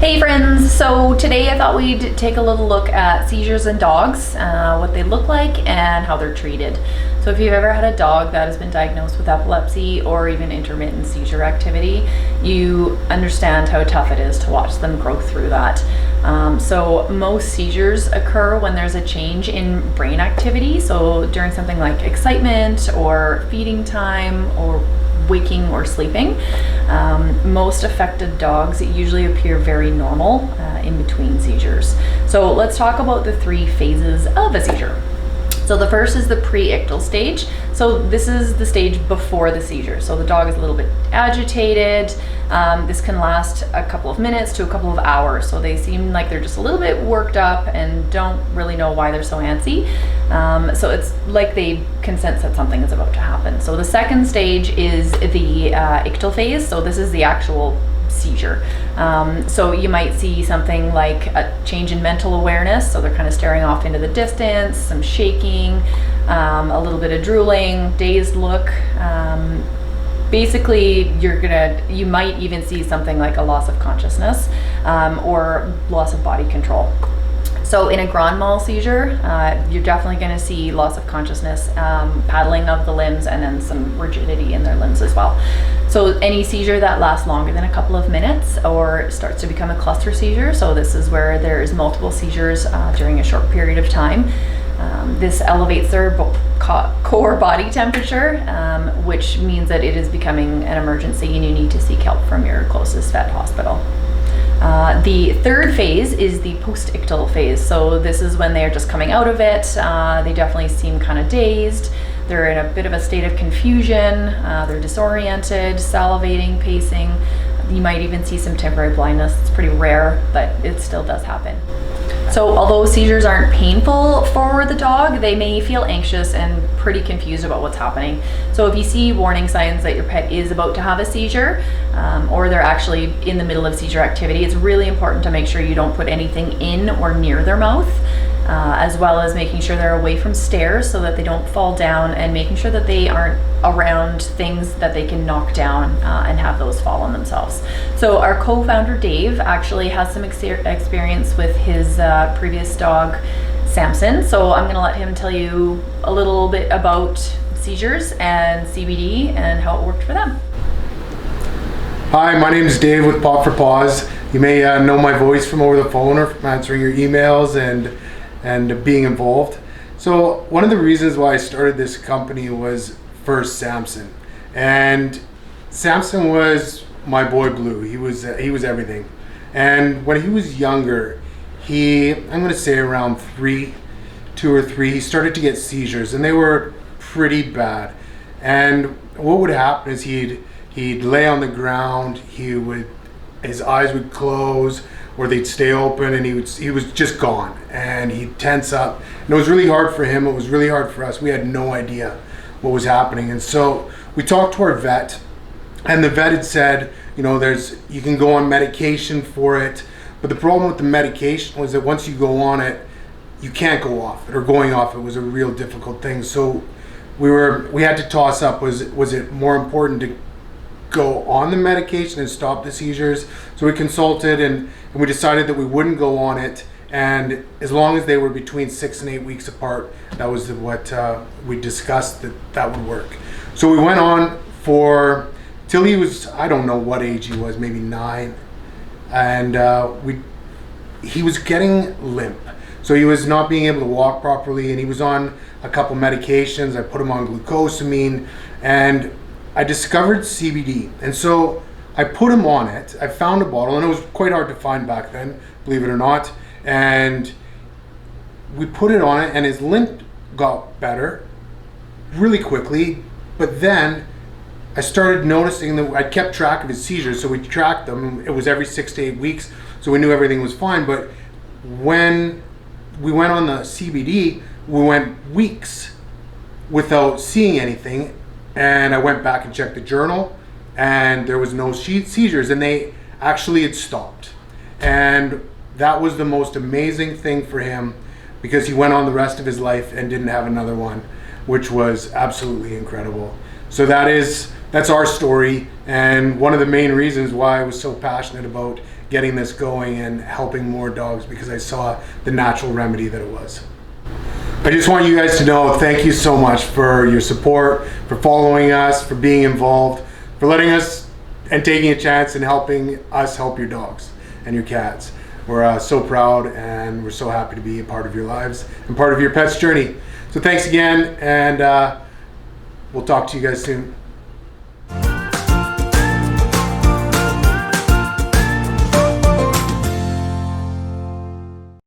Hey friends, so today I thought we'd take a little look at seizures in dogs, what they look like and how they're treated. So if you've ever had a dog that has been diagnosed with epilepsy or even intermittent seizure activity, you understand how tough it is to watch them grow through that. So most seizures occur when there's a change in brain activity, so during something like excitement or feeding time or waking or sleeping. Most affected dogs usually appear very normal in between seizures. So let's talk about the three phases of a seizure. So the first is the pre-ictal stage. So this is the stage before the seizure. So the dog is a little bit agitated. This can last a couple of minutes to a couple of hours. So they seem like they're just a little bit worked up and don't really know why they're so antsy. So it's like they can sense that something is about to happen. So the second stage is the ictal phase. So this is the actual seizure. So you might see something like a change in mental awareness. So they're kind of staring off into the distance, some shaking, a little bit of drooling, dazed look. Basically, you might even see something like a loss of consciousness or loss of body control. So in a grand mal seizure, you're definitely going to see loss of consciousness, paddling of the limbs, and then some rigidity in their limbs as well. So any seizure that lasts longer than a couple of minutes or starts to become a cluster seizure, so this is where there's multiple seizures during a short period of time. This elevates their core body temperature, which means that it is becoming an emergency and you need to seek help from your closest vet hospital. The third phase is the post-ictal phase. So this is when they are just coming out of it. They definitely seem kind of dazed. They're in a bit of a state of confusion. They're disoriented, salivating, pacing. You might even see some temporary blindness. It's pretty rare, but it still does happen. So although seizures aren't painful for the dog, they may feel anxious and pretty confused about what's happening. So if you see warning signs that your pet is about to have a seizure, or they're actually in the middle of seizure activity, it's really important to make sure you don't put anything in or near their mouth, as well as making sure they're away from stairs so that they don't fall down, and making sure that they aren't around things that they can knock down and have those fall on themselves. So our co-founder Dave actually has some experience with his previous dog Samson, so I'm going to let him tell you a little bit about seizures and CBD and how it worked for them. Hi, my name is Dave with Pop for Paws. You may know my voice from over the phone or from answering your emails and being involved. So one of the reasons why I started this company was first Samson, and Samson was my boy Blue. He was everything. And when he was younger, I'm going to say around 2 or 3, he started to get seizures, and they were pretty bad. And what would happen is he'd lay on the ground, his eyes would close, or they'd stay open, and he was just gone, and he'd tense up. And it was really hard for him. It was really hard for us. We had no idea what was happening. And so we talked to our vet, and the vet had said, you can go on medication for it. But the problem with the medication was that once you go on it, you can't go off it, or going off it was a real difficult thing. So we had to toss up, was it more important to go on the medication and stop the seizures? So we consulted and we decided that we wouldn't go on it, and as long as they were between 6 and 8 weeks apart, that was what we discussed that would work. So we went on till he was, I don't know what age he was, maybe 9, and he was getting limp. So he was not being able to walk properly, and he was on a couple medications. I put him on glucosamine, and I discovered CBD, and so I put him on it. I found a bottle, and it was quite hard to find back then, believe it or not, and we put it on it, and his limp got better really quickly. But then I started noticing that I kept track of his seizures, so we tracked them. It was every 6 to 8 weeks, so we knew everything was fine. But when we went on the CBD, we went weeks without seeing anything, and I went back and checked the journal, and there was no seizures, and they actually had stopped. And that was the most amazing thing for him, because he went on the rest of his life and didn't have another one. which was absolutely incredible. So that's our story, and one of the main reasons why I was so passionate about getting this going and helping more dogs, because I saw the natural remedy that it was. I just want you guys to know, thank you so much for your support, for following us, for being involved, for letting us and taking a chance and helping us help your dogs and your cats. We're so proud, and we're so happy to be a part of your lives and part of your pet's journey. So thanks again, and we'll talk to you guys soon.